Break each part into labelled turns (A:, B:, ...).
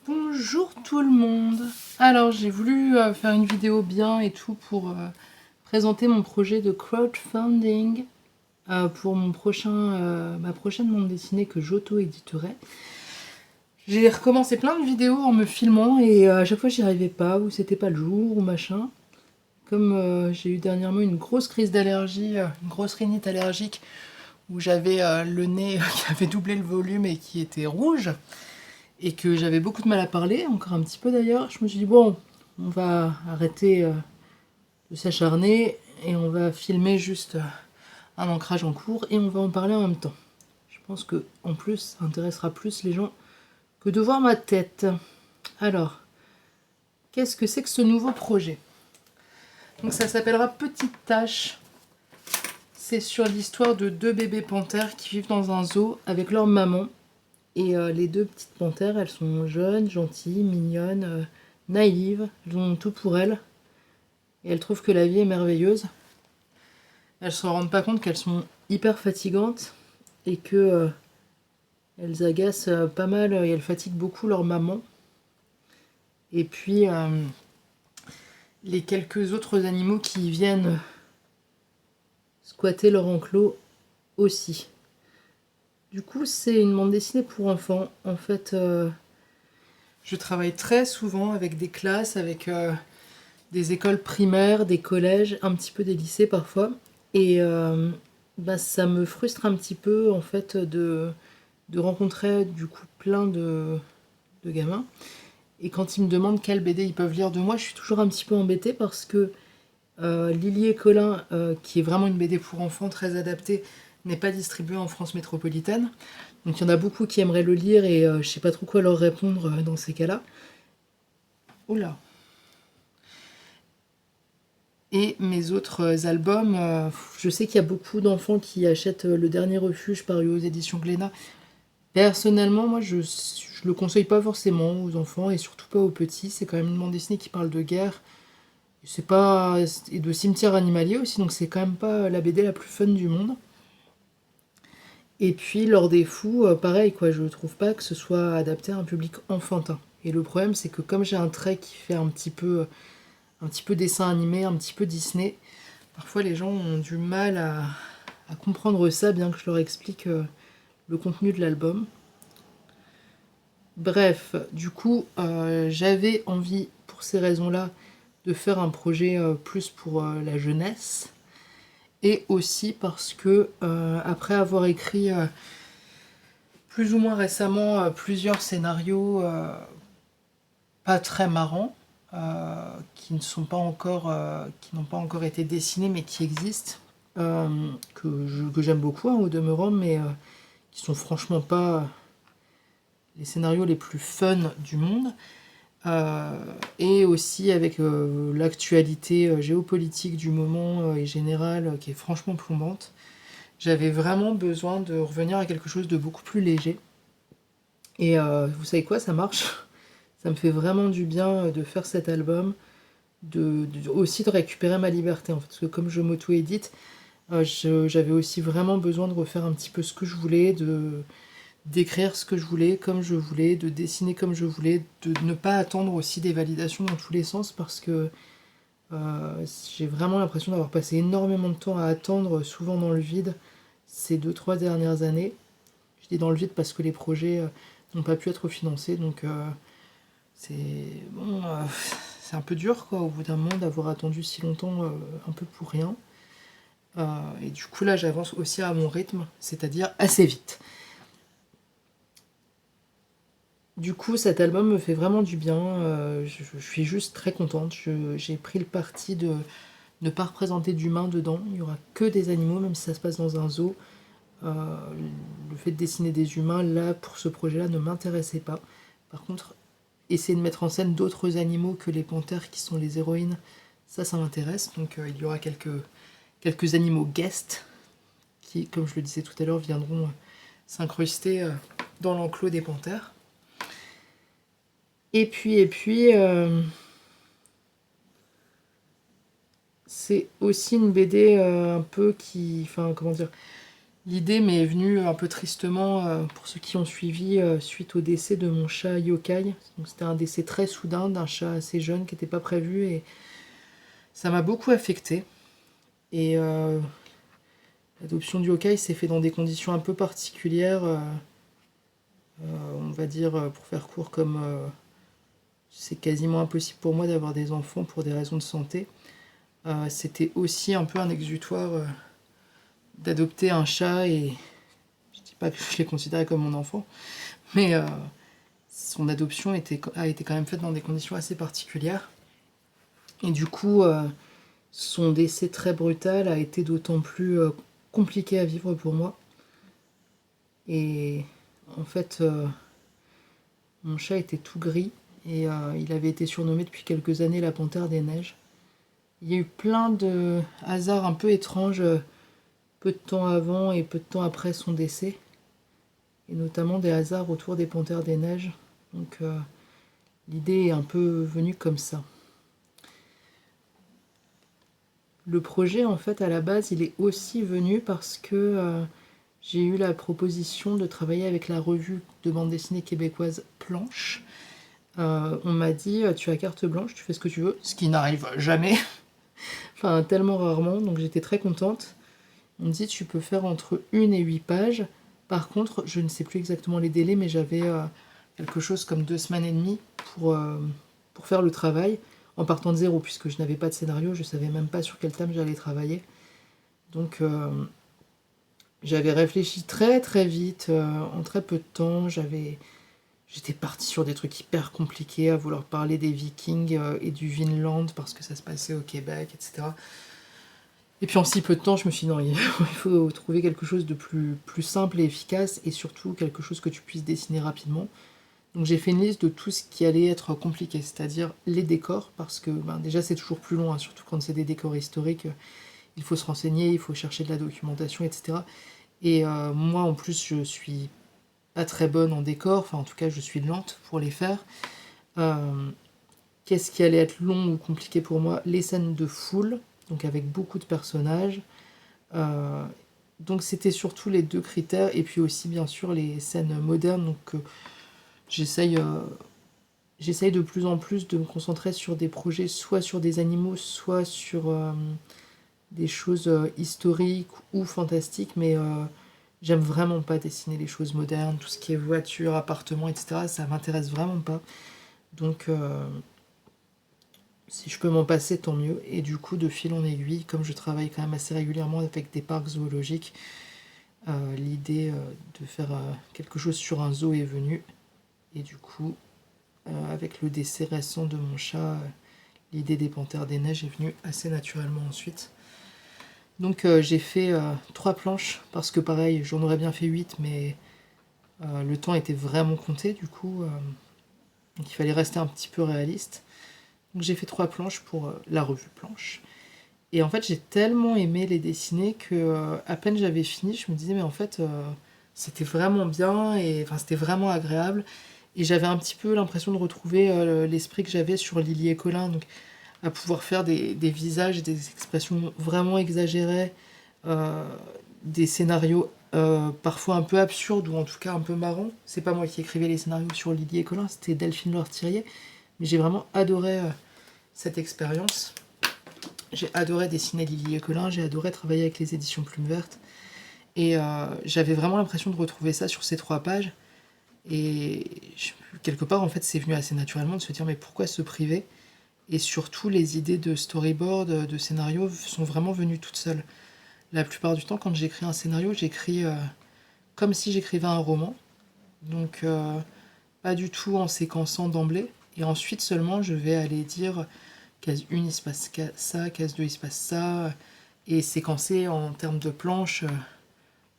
A: Bonjour tout le monde. Alors j'ai voulu faire une vidéo bien et tout pour présenter mon projet de crowdfunding pour ma prochaine bande dessinée que j'auto-éditerai. J'ai recommencé plein de vidéos en me filmant et à chaque fois j'y arrivais pas, ou c'était pas le jour, ou machin. Comme j'ai eu dernièrement une grosse crise d'allergie, une grosse rhinite allergique, où j'avais le nez qui avait doublé le volume et qui était rouge, et que j'avais beaucoup de mal à parler, encore un petit peu d'ailleurs, je me suis dit bon, on va arrêter de s'acharner et on va filmer juste un ancrage en cours et on va en parler en même temps. Je pense que en plus, ça intéressera plus les gens que de voir ma tête. Alors, qu'est-ce que c'est que ce nouveau projet? Donc ça s'appellera Petite Tâche. C'est sur l'histoire de deux bébés panthères qui vivent dans un zoo avec leur maman. Et les deux petites panthères, elles sont jeunes, gentilles, mignonnes, naïves. Elles ont tout pour elles. Et elles trouvent que la vie est merveilleuse. Elles se rendent pas compte qu'elles sont hyper fatigantes et que elles agacent pas mal et elles fatiguent beaucoup leur maman. Et puis les quelques autres animaux qui viennent squatter leur enclos aussi. Du coup, c'est une bande dessinée pour enfants. En fait, je travaille très souvent avec des classes, avec des écoles primaires, des collèges, un petit peu des lycées parfois. Et ça me frustre un petit peu en fait de rencontrer du coup plein de gamins. Et quand ils me demandent quelle BD ils peuvent lire de moi, je suis toujours un petit peu embêtée parce que Lily et Colin, qui est vraiment une BD pour enfants très adaptée, n'est pas distribuée en France métropolitaine. Donc il y en a beaucoup qui aimeraient le lire et je sais pas trop quoi leur répondre dans ces cas-là. Oula. Et mes autres albums, je sais qu'il y a beaucoup d'enfants qui achètent Le Dernier Refuge paru aux éditions Glénat. Personnellement, moi je le conseille pas forcément aux enfants et surtout pas aux petits. C'est quand même une bande dessinée qui parle de guerre. C'est pas. Et de cimetière animalier aussi, donc c'est quand même pas la BD la plus fun du monde. Et puis, L'Or des Fous, pareil, quoi, je trouve pas que ce soit adapté à un public enfantin. Et le problème, c'est que comme j'ai un trait qui fait un petit peu dessin animé, un petit peu Disney, parfois les gens ont du mal à comprendre ça, bien que je leur explique le contenu de l'album. Bref, du coup, j'avais envie, pour ces raisons-là, de faire un projet plus pour la jeunesse. Et aussi parce que, après avoir écrit plus ou moins récemment plusieurs scénarios pas très marrants, qui ne sont pas encore, qui n'ont pas encore été dessinés mais qui existent, que j'aime beaucoup hein, au demeurant, mais qui sont franchement pas les scénarios les plus fun du monde. Et aussi avec l'actualité géopolitique du moment et générale qui est franchement plombante, j'avais vraiment besoin de revenir à quelque chose de beaucoup plus léger. Et vous savez quoi, ça marche. Ça me fait vraiment du bien de faire cet album, aussi de récupérer ma liberté en fait, parce que comme je m'auto-édite, j'avais aussi vraiment besoin de refaire un petit peu ce que je voulais, d'écrire ce que je voulais, comme je voulais, de dessiner comme je voulais, de ne pas attendre aussi des validations dans tous les sens parce que j'ai vraiment l'impression d'avoir passé énormément de temps à attendre, souvent dans le vide, ces 2-3 dernières années. Je dis dans le vide parce que les projets n'ont pas pu être financés, donc c'est bon, c'est un peu dur quoi, au bout d'un moment d'avoir attendu si longtemps un peu pour rien. Et du coup là j'avance aussi à mon rythme, c'est-à-dire assez vite. Du coup, cet album me fait vraiment du bien. Je suis juste très contente. J'ai pris le parti de ne pas représenter d'humains dedans. Il n'y aura que des animaux, même si ça se passe dans un zoo. Euh, le fait de dessiner des humains, là, pour ce projet-là, ne m'intéressait pas. Par contre, essayer de mettre en scène d'autres animaux que les panthères qui sont les héroïnes, ça m'intéresse. Donc il y aura quelques animaux guests qui, comme je le disais tout à l'heure, viendront s'incruster dans l'enclos des panthères. Et puis, c'est aussi une BD un peu qui... Enfin, comment dire... L'idée m'est venue un peu tristement pour ceux qui ont suivi suite au décès de mon chat Yokai. Donc c'était un décès très soudain d'un chat assez jeune qui n'était pas prévu et ça m'a beaucoup affectée. Et l'adoption du Yokai s'est fait dans des conditions un peu particulières, on va dire pour faire court comme c'est quasiment impossible pour moi d'avoir des enfants pour des raisons de santé. C'était aussi un peu un exutoire d'adopter un chat et je dis pas que je l'ai considéré comme mon enfant, mais son adoption a été quand même faite dans des conditions assez particulières. Et du coup, son décès très brutal a été d'autant plus compliqué à vivre pour moi. Et en fait, mon chat était tout gris et il avait été surnommé depuis quelques années la panthère des neiges. Il y a eu plein de hasards un peu étranges peu de temps avant et peu de temps après son décès. Et notamment des hasards autour des panthères des neiges. Donc l'idée est un peu venue comme ça. Le projet, en fait, à la base, il est aussi venu parce que j'ai eu la proposition de travailler avec la revue de bande dessinée québécoise Planche. On m'a dit, tu as carte blanche, tu fais ce que tu veux, ce qui n'arrive jamais, enfin tellement rarement, donc j'étais très contente. On me dit, tu peux faire entre 1 et 8 pages. Par contre, je ne sais plus exactement les délais, mais j'avais quelque chose comme 2 semaines et demie pour faire le travail, en partant de zéro, puisque je n'avais pas de scénario, je ne savais même pas sur quel thème j'allais travailler. Donc j'avais réfléchi très très vite, en très peu de temps. J'étais partie sur des trucs hyper compliqués, à vouloir parler des Vikings et du Vinland, parce que ça se passait au Québec, etc. Et puis en si peu de temps, je me suis dit non, il faut trouver quelque chose de plus simple et efficace, et surtout quelque chose que tu puisses dessiner rapidement. Donc j'ai fait une liste de tout ce qui allait être compliqué, c'est-à-dire les décors, parce que déjà c'est toujours plus long, hein, surtout quand c'est des décors historiques, il faut se renseigner, il faut chercher de la documentation, etc. Et moi en plus je suis pas très bonne en décor, enfin en tout cas je suis lente pour les faire. Euh, Qu'est-ce qui allait être long ou compliqué pour moi? Les scènes de foule, donc avec beaucoup de personnages. Euh, donc c'était surtout les deux critères, et puis aussi bien sûr les scènes modernes. Donc j'essaye j'essaye de plus en plus de me concentrer sur des projets, soit sur des animaux, soit sur des choses historiques ou fantastiques, mais j'aime vraiment pas dessiner les choses modernes, tout ce qui est voiture, appartement, etc. Ça m'intéresse vraiment pas. Donc si je peux m'en passer, tant mieux. Et du coup, de fil en aiguille, comme je travaille quand même assez régulièrement avec des parcs zoologiques, l'idée de faire quelque chose sur un zoo est venue. Et du coup, avec le décès récent de mon chat, l'idée des panthères des neiges est venue assez naturellement ensuite. Donc j'ai fait 3 planches, parce que pareil, j'en aurais bien fait 8, mais le temps était vraiment compté du coup. Donc il fallait rester un petit peu réaliste. Donc j'ai fait 3 planches pour la revue Planche. Et en fait, j'ai tellement aimé les dessiner que à peine j'avais fini, je me disais mais en fait c'était vraiment bien et enfin c'était vraiment agréable et j'avais un petit peu l'impression de retrouver l'esprit que j'avais sur Lily et Colin, donc à pouvoir faire des visages et des expressions vraiment exagérées, euh, des scénarios parfois un peu absurdes ou en tout cas un peu marrants. C'est pas moi qui écrivais les scénarios sur Lily et Colin, c'était Delphine Leurtirier, mais j'ai vraiment adoré cette expérience. J'ai adoré dessiner Lily et Colin, j'ai adoré travailler avec les éditions Plume Verte. Et j'avais vraiment l'impression de retrouver ça sur ces 3 pages. Et quelque part, en fait, c'est venu assez naturellement de se dire mais pourquoi se priver? Et surtout, les idées de storyboard, de scénario sont vraiment venues toutes seules. La plupart du temps, quand j'écris un scénario, j'écris comme si j'écrivais un roman. Donc, pas du tout en séquençant d'emblée. Et ensuite seulement, je vais aller dire case 1, il se passe ça, case 2, il se passe ça, et séquencer en termes de planches,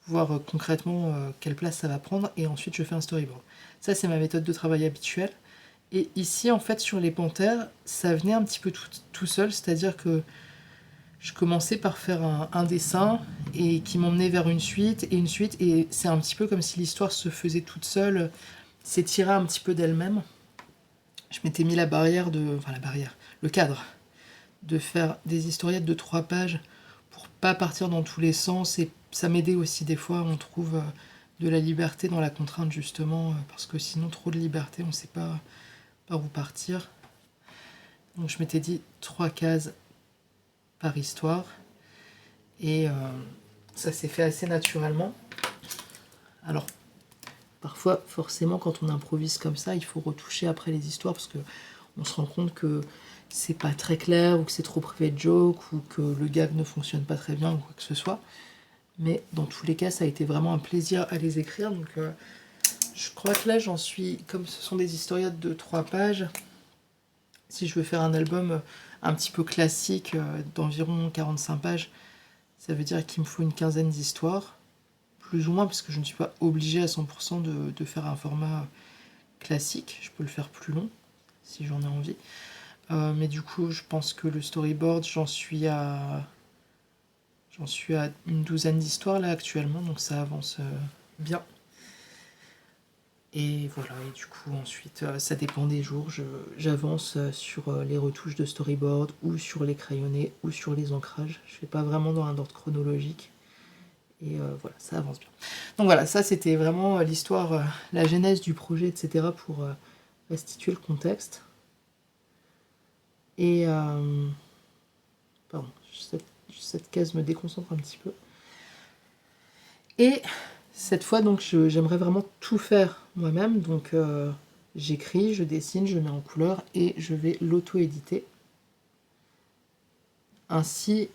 A: voir concrètement quelle place ça va prendre, et ensuite je fais un storyboard. Ça, c'est ma méthode de travail habituelle. Et ici, en fait, sur les panthères, ça venait un petit peu tout seul, c'est-à-dire que je commençais par faire un dessin et qui m'emmenait vers une suite, et c'est un petit peu comme si l'histoire se faisait toute seule, s'étirait un petit peu d'elle-même. Je m'étais mis la barrière enfin la barrière, le cadre, de faire des historiettes de 3 pages pour pas partir dans tous les sens et ça m'aidait aussi des fois, on trouve de la liberté dans la contrainte justement, parce que sinon trop de liberté, on ne sait pas par où partir. Donc je m'étais dit 3 cases par histoire, et ça s'est fait assez naturellement. Alors parfois, forcément, quand on improvise comme ça, il faut retoucher après les histoires, parce que on se rend compte que c'est pas très clair, ou que c'est trop private joke, ou que le gag ne fonctionne pas très bien, ou quoi que ce soit. Mais dans tous les cas, ça a été vraiment un plaisir à les écrire. Donc je crois que là, j'en suis, comme ce sont des historiettes de 3 pages, si je veux faire un album un petit peu classique, d'environ 45 pages, ça veut dire qu'il me faut une quinzaine d'histoires, plus ou moins, parce que je ne suis pas obligée à 100% de faire un format classique. Je peux le faire plus long, si j'en ai envie. Mais du coup, je pense que le storyboard, j'en suis à une douzaine d'histoires là actuellement, donc ça avance bien. Et voilà, et du coup ensuite, ça dépend des jours, j'avance sur les retouches de storyboard, ou sur les crayonnés, ou sur les ancrages. Je fais pas vraiment dans un ordre chronologique. Et voilà, ça avance bien. Donc voilà, ça c'était vraiment l'histoire, la genèse du projet, etc. pour restituer le contexte. Et pardon, cette case me déconcentre un petit peu. Et cette fois, donc, j'aimerais vraiment tout faire moi-même. Donc j'écris, je dessine, je mets en couleur et je vais l'auto-éditer. Ainsi,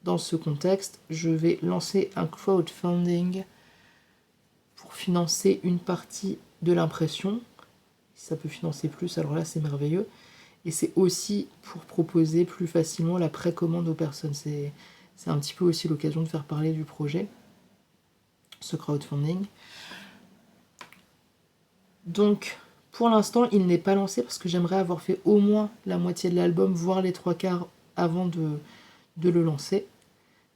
A: dans ce contexte, je vais lancer un crowdfunding pour financer une partie de l'impression. Si ça peut financer plus, alors là c'est merveilleux. Et c'est aussi pour proposer plus facilement la précommande aux personnes. C'est un petit peu aussi l'occasion de faire parler du projet, ce crowdfunding. Donc pour l'instant il n'est pas lancé, parce que j'aimerais avoir fait au moins la moitié de l'album, voire les 3/4 avant de le lancer.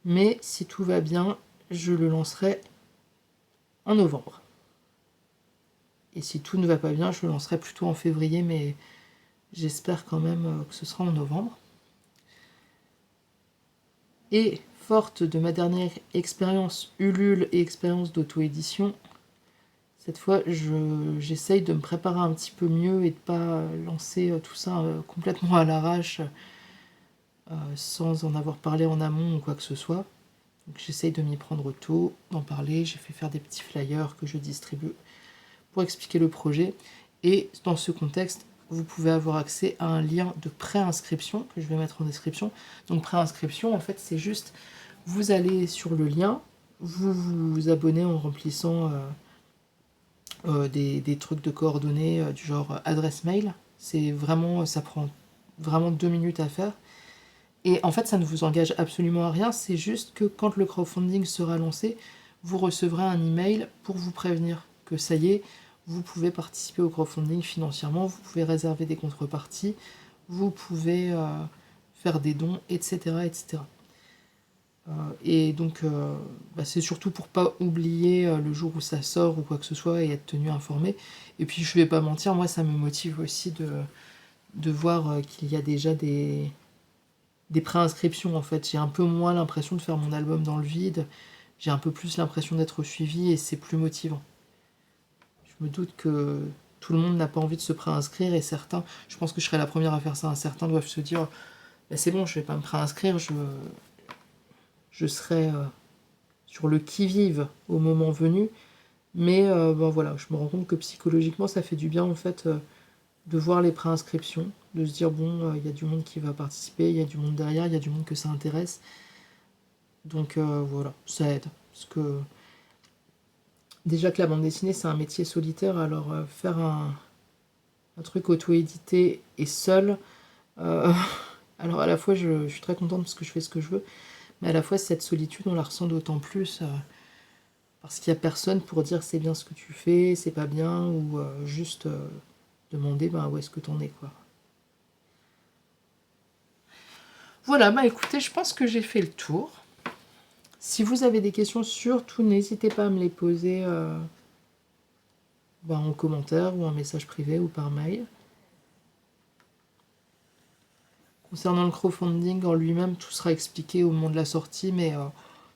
A: Mais si tout va bien, je le lancerai en novembre. Et si tout ne va pas bien, je le lancerai plutôt en février, mais j'espère quand même que ce sera en novembre. Et forte de ma dernière expérience Ulule et expérience d'auto-édition, cette fois j'essaye de me préparer un petit peu mieux et de pas lancer tout ça complètement à l'arrache, sans en avoir parlé en amont ou quoi que ce soit. Donc j'essaye de m'y prendre tôt, d'en parler. J'ai fait faire des petits flyers que je distribue pour expliquer le projet. Et dans ce contexte, vous pouvez avoir accès à un lien de préinscription que je vais mettre en description. Donc préinscription, en fait, c'est juste, vous allez sur le lien, vous vous abonnez en remplissant des trucs de coordonnées du genre adresse mail. C'est vraiment, ça prend vraiment 2 minutes à faire. Et en fait, ça ne vous engage absolument à rien. C'est juste que quand le crowdfunding sera lancé, vous recevrez un email pour vous prévenir que ça y est, vous pouvez participer au crowdfunding financièrement, vous pouvez réserver des contreparties, vous pouvez faire des dons, etc. etc. Et donc, c'est surtout pour pas oublier le jour où ça sort ou quoi que ce soit, et être tenu informé. Et puis, je vais pas mentir, moi, ça me motive aussi de voir qu'il y a déjà des préinscriptions, en fait. J'ai un peu moins l'impression de faire mon album dans le vide, j'ai un peu plus l'impression d'être suivi, et c'est plus motivant. Je me doute que tout le monde n'a pas envie de se préinscrire, et certains, je pense que je serai la première à faire ça, certains doivent se dire c'est bon, je vais pas me préinscrire, je serai sur le qui-vive au moment venu. Mais voilà, je me rends compte que psychologiquement ça fait du bien en fait de voir les préinscriptions, de se dire bon, il y a du monde qui va participer, il y a du monde derrière, il y a du monde que ça intéresse. Donc voilà, ça aide. Parce que déjà que la bande dessinée c'est un métier solitaire, alors faire un truc auto-édité et seul, alors à la fois je suis très contente parce que je fais ce que je veux, mais à la fois cette solitude on la ressent d'autant plus parce qu'il n'y a personne pour dire c'est bien ce que tu fais, c'est pas bien, ou juste demander où est-ce que t'en es, quoi. Voilà, écoutez, je pense que j'ai fait le tour. Si vous avez des questions, surtout n'hésitez pas à me les poser en commentaire ou en message privé ou par mail. Concernant le crowdfunding en lui-même, tout sera expliqué au moment de la sortie, mais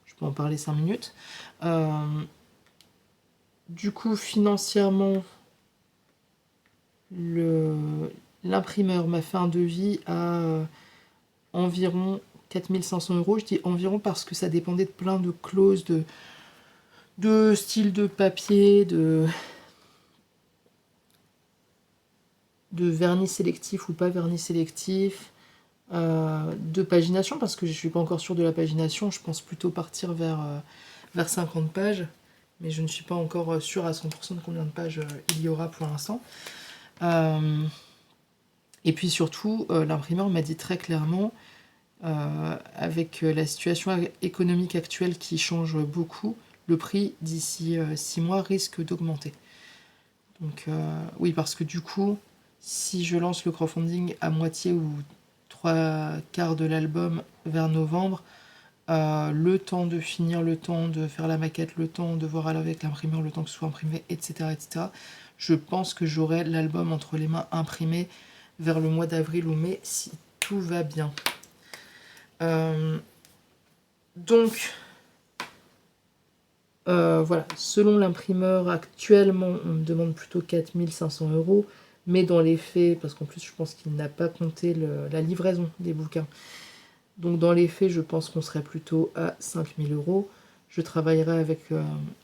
A: je peux en parler 5 minutes. Du coup, financièrement, l'imprimeur m'a fait un devis à environ 4500 €. Je dis environ parce que ça dépendait de plein de clauses, de style de papier, de vernis sélectif ou pas vernis sélectif, de pagination, parce que je ne suis pas encore sûre de la pagination. Je pense plutôt partir vers 50 pages, mais je ne suis pas encore sûre à 100% de combien de pages il y aura pour l'instant. Et puis surtout, l'imprimeur m'a dit très clairement, avec la situation économique actuelle qui change beaucoup, le prix d'ici 6 mois risque d'augmenter. Donc oui, parce que du coup, si je lance le crowdfunding à moitié ou 3/4 de l'album vers novembre, le temps de finir, le temps de faire la maquette, le temps de voir avec l'imprimeur, le temps que ce soit imprimé, etc., etc., je pense que j'aurai l'album entre les mains imprimé vers le mois d'avril ou mai, si tout va bien. Donc, voilà, selon l'imprimeur, actuellement, on me demande plutôt 4500 €, mais dans les faits, parce qu'en plus, je pense qu'il n'a pas compté la livraison des bouquins. Donc, dans les faits, je pense qu'on serait plutôt à 5000 €. Je travaillerai avec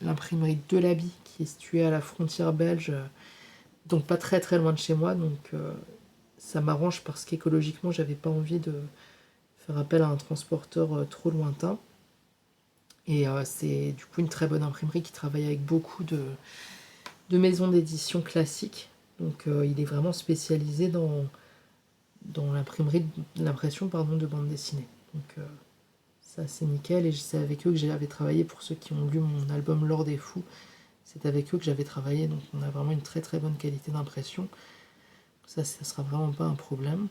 A: l'imprimerie de l'Habit, qui est située à la frontière belge, donc pas très très loin de chez moi. Donc, ça m'arrange parce qu'écologiquement, j'avais pas envie de faire appel à un transporteur trop lointain. Et c'est du coup une très bonne imprimerie qui travaille avec beaucoup de maisons d'édition classiques. Donc il est vraiment spécialisé dans l'impression de bande dessinée. Donc ça c'est nickel, et c'est avec eux que j'avais travaillé. Pour ceux qui ont lu mon album L'Or des Fous, c'est avec eux que j'avais travaillé, donc on a vraiment une très très bonne qualité d'impression. Ça sera vraiment pas un problème.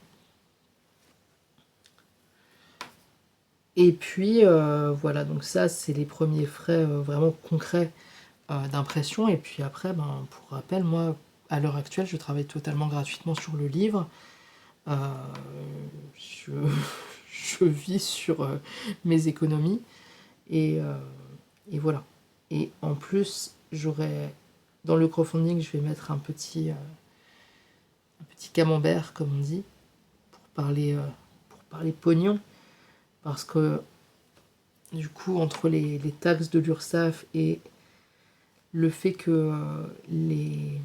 A: Et puis voilà, donc ça c'est les premiers frais vraiment concrets d'impression. Et puis après, pour rappel, moi à l'heure actuelle je travaille totalement gratuitement sur le livre. Je vis sur mes économies, et voilà. Et en plus, dans le crowdfunding, je vais mettre un petit camembert, comme on dit, pour parler pognon, parce que du coup, entre les taxes de l'URSSAF et le fait que les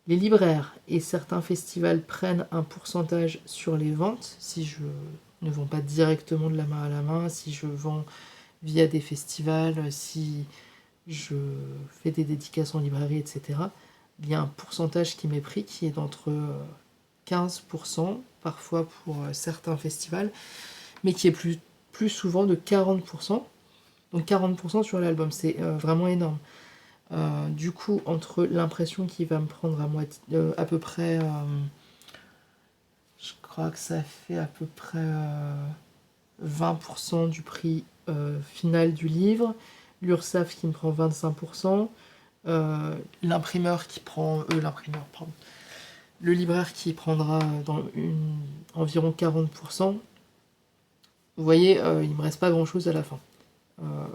A: libraires et certains festivals prennent un pourcentage sur les ventes, si je ne vends pas directement de la main à la main, si je vends via des festivals, si je fais des dédicaces en librairie, etc., il y a un pourcentage qui m'est pris qui est d'entre 15%, parfois pour certains festivals, mais qui est plus souvent de 40%. Donc 40% sur l'album, c'est vraiment énorme. Du coup, entre l'impression qui va me prendre à peu près, je crois que ça fait à peu près 20% du prix final du livre, l'URSSAF qui me prend 25%, l'imprimeur qui prend... pardon. Le libraire qui prendra environ 40%. Vous voyez, il ne me reste pas grand-chose à la fin.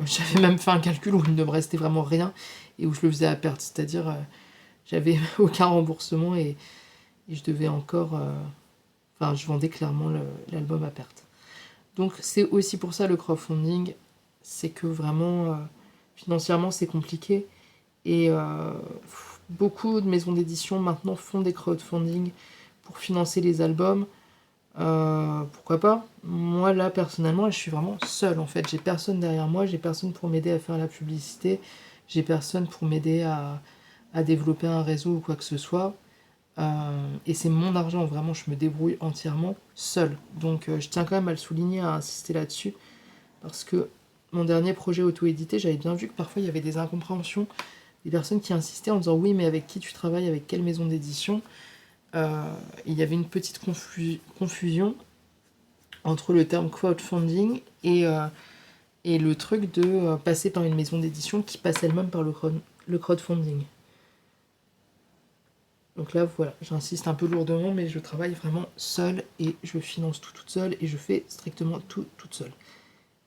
A: J'avais même fait un calcul où il ne me restait vraiment rien et où je le faisais à perte, c'est-à-dire j'avais aucun remboursement, et je devais encore... je vendais clairement l'album à perte. Donc c'est aussi pour ça le crowdfunding, c'est que vraiment financièrement c'est compliqué, et beaucoup de maisons d'édition maintenant font des crowdfunding pour financer les albums. Pourquoi pas? Moi là personnellement je suis vraiment seule en fait, j'ai personne derrière moi, j'ai personne pour m'aider à faire la publicité, j'ai personne pour m'aider à développer un réseau ou quoi que ce soit, et c'est mon argent, vraiment je me débrouille entièrement seule. Donc je tiens quand même à le souligner, à insister là-dessus, parce que mon dernier projet auto-édité, j'avais bien vu que parfois il y avait des incompréhensions, des personnes qui insistaient en disant oui mais avec qui tu travailles, avec quelle maison d'édition. Il y avait une petite confusion entre le terme crowdfunding et le truc de passer par une maison d'édition qui passe elle-même par le crowdfunding. Donc là, voilà, j'insiste un peu lourdement, mais je travaille vraiment seule et je finance tout toute seule et je fais strictement tout toute seule.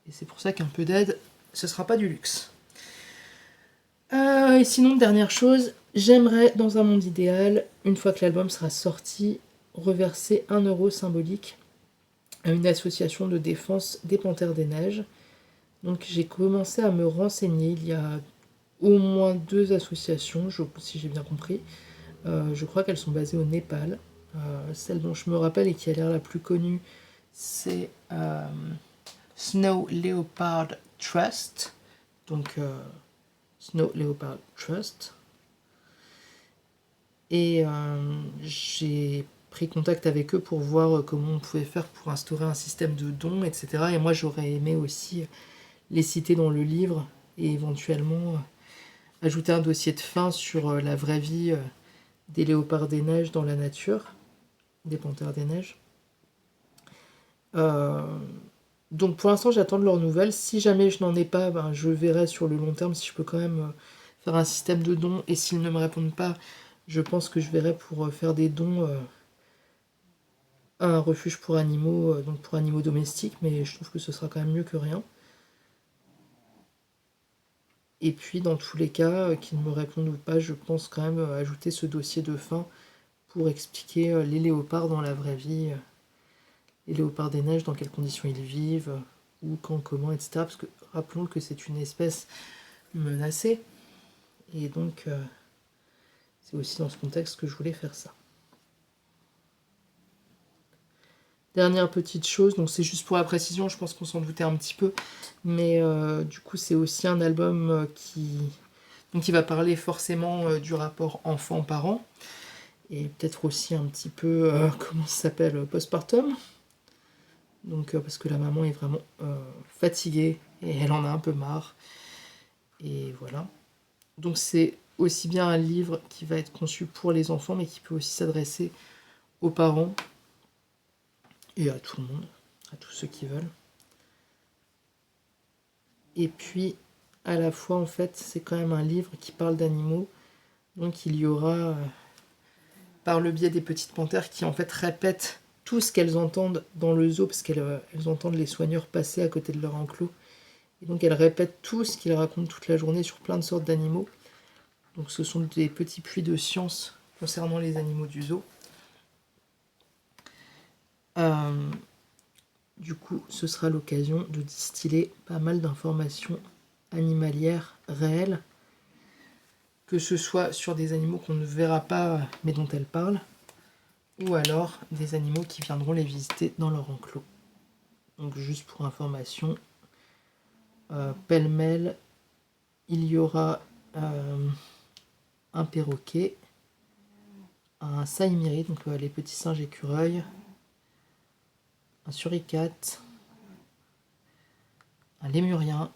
A: Et c'est pour ça qu'un peu d'aide, ce sera pas du luxe. Et sinon, dernière chose, j'aimerais, dans un monde idéal, une fois que l'album sera sorti, reverser 1 € symbolique à une association de défense des Panthères des Neiges. Donc j'ai commencé à me renseigner, il y a au moins 2 associations, si j'ai bien compris. Je crois qu'elles sont basées au Népal. Celle dont je me rappelle et qui a l'air la plus connue, c'est Snow Leopard Trust. Donc Snow Leopard Trust. Et j'ai pris contact avec eux pour voir comment on pouvait faire pour instaurer un système de dons, etc. Et moi, j'aurais aimé aussi les citer dans le livre et éventuellement ajouter un dossier de fin sur la vraie vie des léopards des neiges dans la nature, des panthères des neiges. Donc pour l'instant, j'attends de leurs nouvelles. Si jamais je n'en ai pas, ben, je verrai sur le long terme si je peux quand même faire un système de dons. Et s'ils ne me répondent pas, je pense que je verrai pour faire des dons à un refuge pour animaux, donc pour animaux domestiques, mais je trouve que ce sera quand même mieux que rien. Et puis dans tous les cas, qu'ils me répondent ou pas, je pense quand même ajouter ce dossier de fin pour expliquer les léopards dans la vraie vie, les léopards des neiges, dans quelles conditions ils vivent, où, quand, comment, etc. Parce que rappelons que c'est une espèce menacée. Et donc c'est aussi dans ce contexte que je voulais faire ça. Dernière petite chose, donc c'est juste pour la précision, je pense qu'on s'en doutait un petit peu, mais du coup c'est aussi un album qui va parler forcément du rapport enfant-parent, et peut-être aussi un petit peu, comment ça s'appelle, postpartum. Donc parce que la maman est vraiment fatiguée, et elle en a un peu marre. Et voilà. Donc c'est aussi bien un livre qui va être conçu pour les enfants, mais qui peut aussi s'adresser aux parents, et à tout le monde, à tous ceux qui veulent. Et puis, à la fois, en fait, c'est quand même un livre qui parle d'animaux. Donc il y aura, par le biais des petites panthères, qui en fait répètent tout ce qu'elles entendent dans le zoo, parce qu'elles entendent les soigneurs passer à côté de leur enclos. Et donc elles répètent tout ce qu'ils racontent toute la journée sur plein de sortes d'animaux. Donc ce sont des petits puits de science concernant les animaux du zoo. Du coup, ce sera l'occasion de distiller pas mal d'informations animalières réelles, que ce soit sur des animaux qu'on ne verra pas mais dont elles parlent, ou alors des animaux qui viendront les visiter dans leur enclos. Donc juste pour information, pêle-mêle, il y aura un perroquet, un saïmiri, donc les petits singes écureuils, un suricate, un lémurien.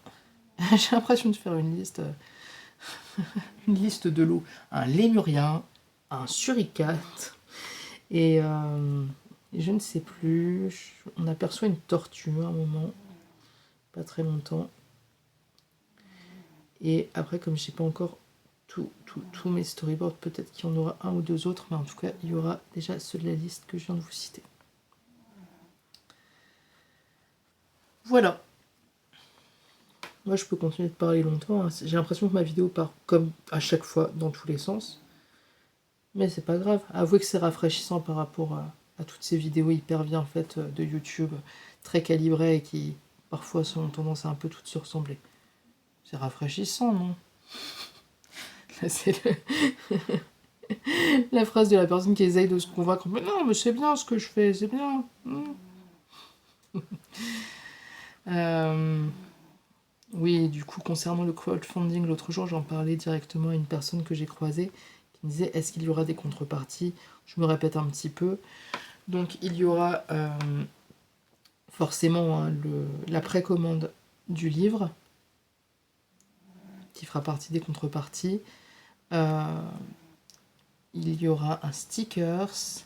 A: J'ai l'impression de faire une liste de lots. Un lémurien, un suricate, et je ne sais plus, on aperçoit une tortue à un moment, pas très longtemps. Et après, comme je n'ai pas encore tous mes storyboards, peut-être qu'il y en aura un ou deux autres, mais en tout cas, il y aura déjà ceux de la liste que je viens de vous citer. Voilà. Moi, je peux continuer de parler longtemps. Hein. J'ai l'impression que ma vidéo part comme à chaque fois, dans tous les sens. Mais c'est pas grave. Avouez que c'est rafraîchissant par rapport à toutes ces vidéos hyper bien faites de YouTube, très calibrées et qui parfois ont tendance à un peu toutes se ressembler. C'est rafraîchissant, non? Là, c'est la phrase de la personne qui essaye de se convaincre. Mais non, mais c'est bien ce que je fais, c'est bien. Oui, du coup, concernant le crowdfunding, l'autre jour, j'en parlais directement à une personne que j'ai croisée qui me disait, est-ce qu'il y aura des contreparties? Je me répète un petit peu. Donc, il y aura forcément hein, la précommande du livre, qui fera partie des contreparties. Il y aura un stickers,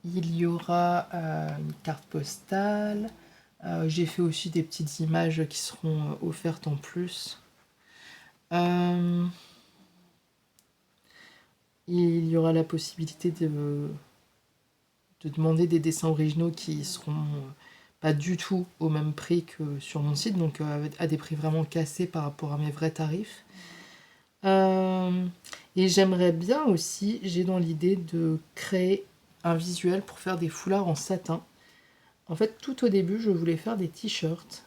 A: il y aura une carte postale. J'ai fait aussi des petites images qui seront offertes en plus. Il y y aura la possibilité de demander des dessins originaux qui seront pas du tout au même prix que sur mon site, donc à des prix vraiment cassés par rapport à mes vrais tarifs. Et j'aimerais bien aussi, j'ai dans l'idée de créer un visuel pour faire des foulards en satin. En fait, tout au début, je voulais faire des t-shirts.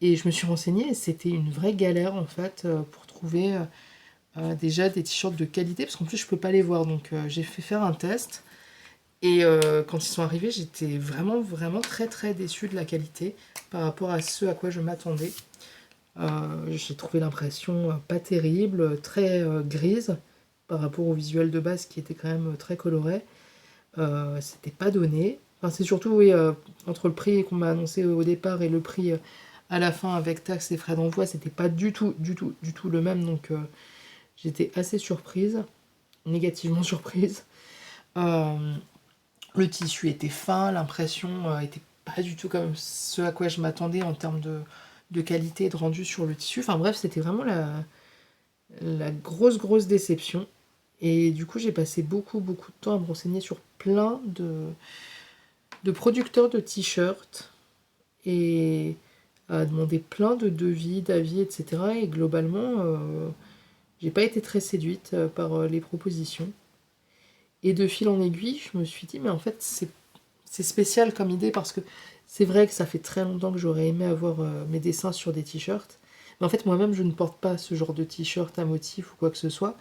A: Et je me suis renseignée et c'était une vraie galère en fait pour trouver déjà des t-shirts de qualité, parce qu'en plus je peux pas les voir. Donc j'ai fait faire un test. Et quand ils sont arrivés, j'étais vraiment, vraiment très, très déçue de la qualité par rapport à ce à quoi je m'attendais. J'ai trouvé l'impression pas terrible, très grise par rapport au visuel de base qui était quand même très coloré. C'était pas donné. Enfin, c'est surtout, oui, entre le prix qu'on m'a annoncé au départ et le prix à la fin avec taxes et frais d'envoi, c'était pas du tout, du tout, du tout le même. Donc j'étais assez surprise, négativement surprise. Euh, Le tissu était fin, l'impression était pas du tout comme ce à quoi je m'attendais en termes de qualité et de rendu sur le tissu. Enfin bref, c'était vraiment la grosse, grosse déception. Et du coup, j'ai passé beaucoup, beaucoup de temps à me renseigner sur plein de producteurs de t-shirts et à demander plein de devis, d'avis, etc. Et globalement, j'ai pas été très séduite par les propositions. Et de fil en aiguille, je me suis dit, mais en fait, c'est spécial comme idée parce que c'est vrai que ça fait très longtemps que j'aurais aimé avoir mes dessins sur des t-shirts. Mais en fait, moi-même, je ne porte pas ce genre de t-shirt à motif ou quoi que ce soit.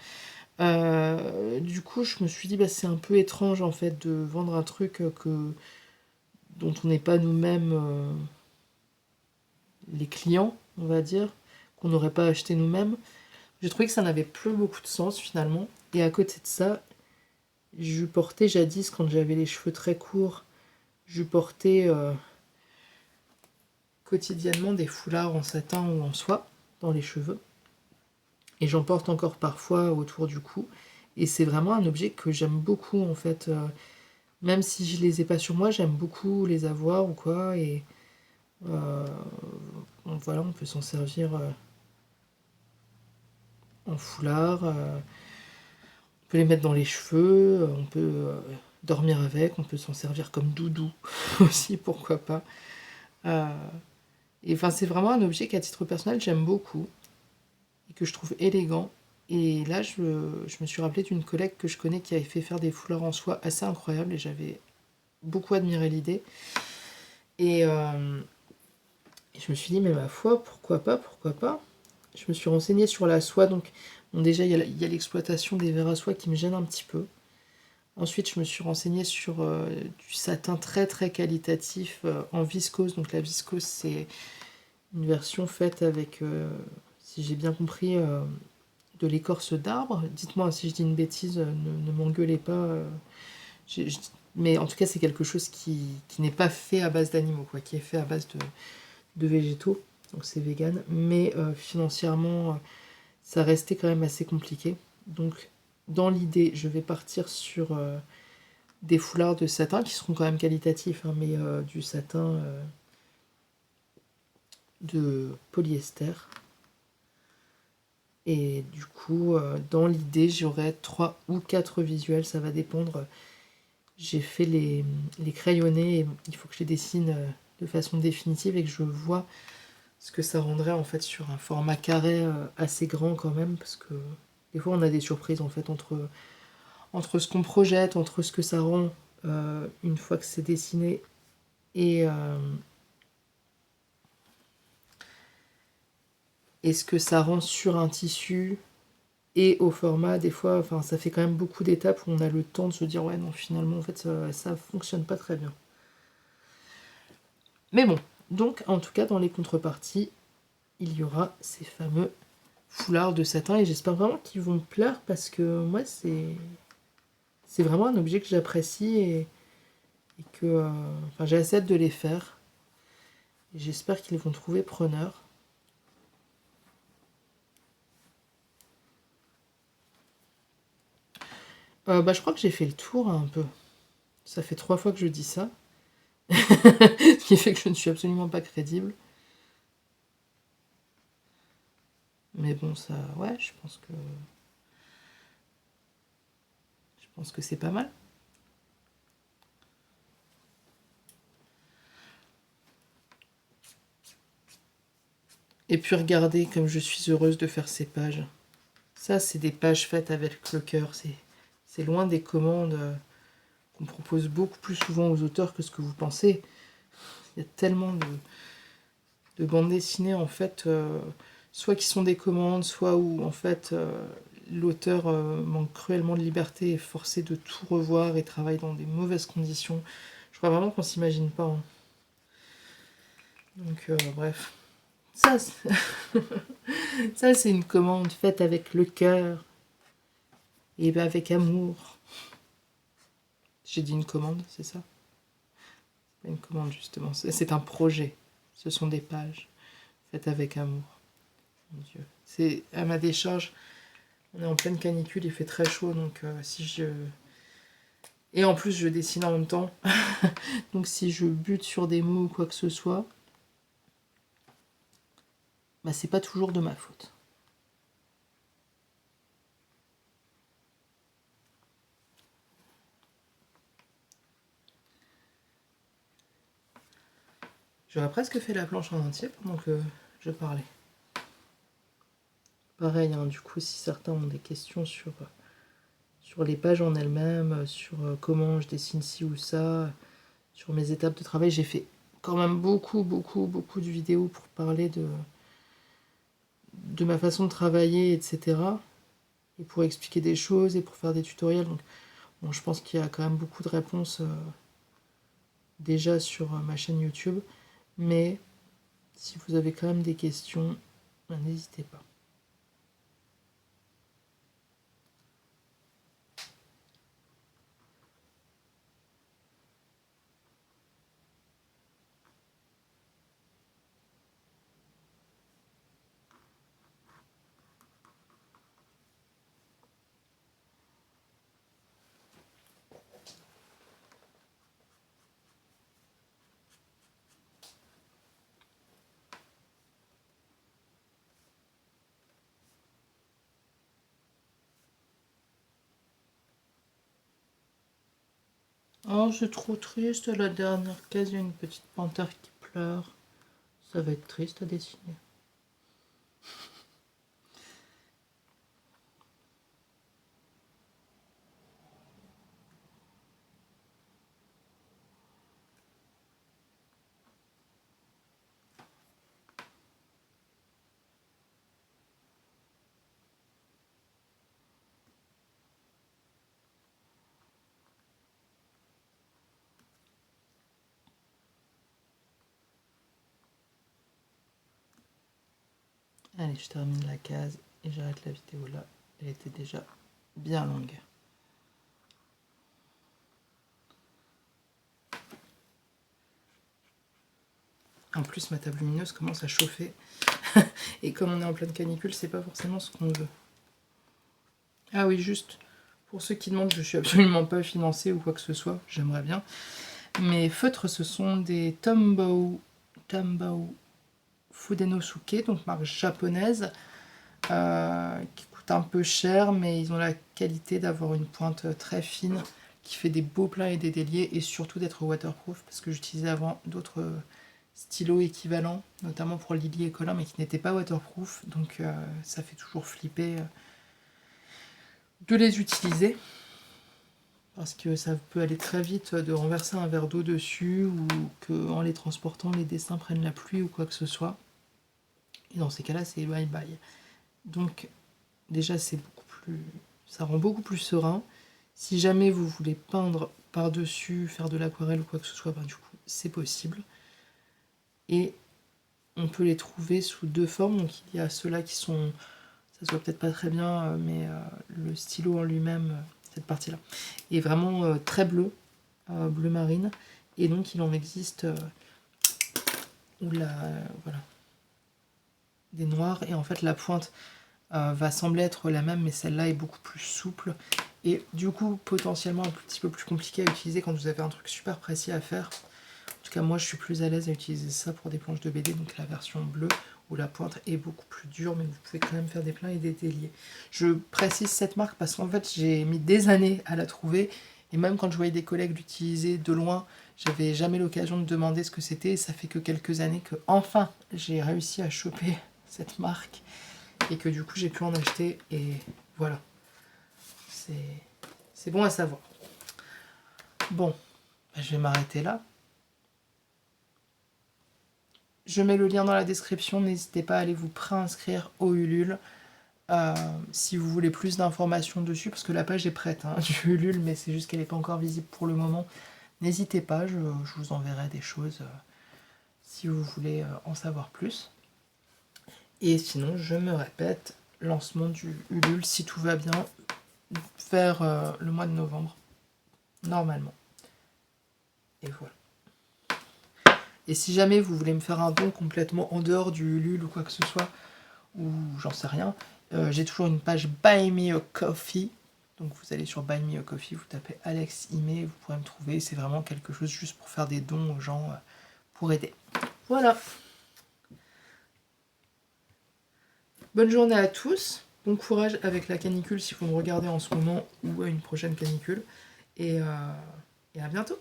A: Du coup, je me suis dit, bah, c'est un peu étrange en fait de vendre un truc dont on n'est pas nous-mêmes les clients, on va dire, qu'on n'aurait pas acheté nous-mêmes. J'ai trouvé que ça n'avait plus beaucoup de sens finalement. Et à côté de ça, je portais jadis, quand j'avais les cheveux très courts, je portais quotidiennement des foulards en satin ou en soie dans les cheveux. Et j'en porte encore parfois autour du cou. Et c'est vraiment un objet que j'aime beaucoup en fait. Même si je les ai pas sur moi, j'aime beaucoup les avoir ou quoi. Et euh, voilà, on peut s'en servir en foulard. On peut les mettre dans les cheveux. On peut dormir avec. On peut s'en servir comme doudou aussi, pourquoi pas. Euh, et enfin, c'est vraiment un objet qu'à titre personnel, j'aime beaucoup. Et que je trouve élégant. Et là, je me suis rappelé d'une collègue que je connais qui avait fait faire des foulards en soie assez incroyables et j'avais beaucoup admiré l'idée. Et je me suis dit, mais ma foi, pourquoi pas, pourquoi pas. Je me suis renseignée sur la soie, donc bon, déjà il y a l'exploitation des vers à soie qui me gêne un petit peu. Ensuite, je me suis renseignée sur du satin très très qualitatif en viscose. Donc la viscose, c'est une version faite avec, si j'ai bien compris, de l'écorce d'arbre. Dites-moi si je dis une bêtise, ne m'engueulez pas. Mais en tout cas, c'est quelque chose qui n'est pas fait à base d'animaux, quoi, qui est fait à base de végétaux. Donc c'est vegan. Mais financièrement, ça restait quand même assez compliqué. Donc dans l'idée, je vais partir sur des foulards de satin qui seront quand même qualitatifs, hein, mais du satin de polyester. Et du coup, dans l'idée, j'aurai 3 ou 4 visuels, ça va dépendre. J'ai fait les crayonnés et il faut que je les dessine de façon définitive et que je vois ce que ça rendrait en fait sur un format carré assez grand quand même, parce que des fois on a des surprises en fait entre ce qu'on projette, entre ce que ça rend une fois que c'est dessiné et, euh, et ce que ça rend sur un tissu et au format. Des fois, enfin, ça fait quand même beaucoup d'étapes où on a le temps de se dire ouais non finalement en fait ça fonctionne pas très bien. Mais bon, donc en tout cas dans les contreparties, il y aura ces fameux foulards de satin et j'espère vraiment qu'ils vont me plaire parce que moi c'est vraiment un objet que j'apprécie et que enfin, j'ai assez hâte de les faire. Et j'espère qu'ils vont trouver preneur. Bah, je crois que j'ai fait le tour hein, un peu. Ça fait 3 fois que je dis ça. Ce qui fait que je ne suis absolument pas crédible. Mais bon, ça, ouais, pense que c'est pas mal. Et puis regardez comme je suis heureuse de faire ces pages. Ça, c'est des pages faites avec le cœur. C'est loin des commandes qu'on propose beaucoup plus souvent aux auteurs que ce que vous pensez. Il y a tellement de bandes dessinées, en fait, soit qui sont des commandes, soit où, en fait, l'auteur manque cruellement de liberté et est forcé de tout revoir et travaille dans des mauvaises conditions. Je crois vraiment qu'on s'imagine pas. Hein. Donc, bref. Ça, ça c'est une commande faite avec le cœur et avec amour. J'ai dit une commande, c'est ça? C'est pas une commande, justement. C'est un projet. Ce sont des pages faites avec amour. Mon Dieu. C'est à ma décharge. On est en pleine canicule, il fait très chaud, donc si je... Et en plus, je dessine en même temps. Donc si je bute sur des mots ou quoi que ce soit, bah c'est pas toujours de ma faute. J'aurais presque fait la planche en entier pendant que je parlais. Pareil, hein, du coup, si certains ont des questions sur les pages en elles-mêmes, sur comment je dessine ci ou ça, sur mes étapes de travail, j'ai fait quand même beaucoup de vidéos pour parler de ma façon de travailler, etc. Et pour expliquer des choses et pour faire des tutoriels. Donc, bon, je pense qu'il y a quand même beaucoup de réponses déjà sur ma chaîne YouTube. Mais si vous avez quand même des questions, n'hésitez pas. Oh, c'est trop triste, la dernière case, il y a une petite panthère qui pleure. Ça va être triste à dessiner. Allez, je termine la case et j'arrête la vidéo là. Elle était déjà bien longue. En plus, ma table lumineuse commence à chauffer. Et comme on est en pleine canicule, c'est pas forcément ce qu'on veut. Ah oui, juste, pour ceux qui demandent, je suis absolument pas financée ou quoi que ce soit, j'aimerais bien. Mes feutres, ce sont des Tombow Fudenosuke, donc marque japonaise, qui coûtent un peu cher, mais ils ont la qualité d'avoir une pointe très fine, qui fait des beaux plats et des déliés, et surtout d'être waterproof, parce que j'utilisais avant d'autres stylos équivalents, notamment pour Lily et Colin, mais qui n'étaient pas waterproof, donc ça fait toujours flipper de les utiliser. Parce que ça peut aller très vite de renverser un verre d'eau dessus ou qu'en les transportant, les dessins prennent la pluie ou quoi que ce soit. Et dans ces cas-là, c'est bye bye. Donc, déjà, c'est beaucoup plus, ça rend beaucoup plus serein. Si jamais vous voulez peindre par-dessus, faire de l'aquarelle ou quoi que ce soit, ben, du coup, c'est possible. Et on peut les trouver sous deux formes. Donc, il y a ceux-là qui sont, ça se voit peut-être pas très bien, mais le stylo en lui-même, cette partie-là, est vraiment très bleu, bleu marine, et donc il en existe voilà, des noirs, et en fait la pointe va sembler être la même, mais celle-là est beaucoup plus souple, et du coup potentiellement un petit peu plus compliqué à utiliser quand vous avez un truc super précis à faire. En tout cas moi je suis plus à l'aise à utiliser ça pour des planches de BD, donc la version bleue, où la pointe est beaucoup plus dure, mais vous pouvez quand même faire des pleins et des déliés. Je précise cette marque parce qu'en fait j'ai mis des années à la trouver, et même quand je voyais des collègues l'utiliser de loin, j'avais jamais l'occasion de demander ce que c'était, et ça fait que quelques années que enfin j'ai réussi à choper cette marque, et que du coup j'ai pu en acheter, et voilà. C'est bon à savoir. Bon, je vais m'arrêter là. Je mets le lien dans la description, n'hésitez pas à aller vous préinscrire au Ulule si vous voulez plus d'informations dessus, parce que la page est prête hein, du Ulule, mais c'est juste qu'elle n'est pas encore visible pour le moment. N'hésitez pas, je vous enverrai des choses si vous voulez en savoir plus. Et sinon, je me répète, lancement du Ulule, si tout va bien, vers le mois de novembre, normalement. Et voilà. Et si jamais vous voulez me faire un don complètement en dehors du Ulule ou quoi que ce soit, ou j'en sais rien, j'ai toujours une page Buy Me a Coffee. Donc vous allez sur Buy Me a Coffee, vous tapez Alex Imé, vous pourrez me trouver. C'est vraiment quelque chose juste pour faire des dons aux gens, pour aider. Voilà. Bonne journée à tous. Bon courage avec la canicule si vous me regardez en ce moment ou à une prochaine canicule. Et à bientôt.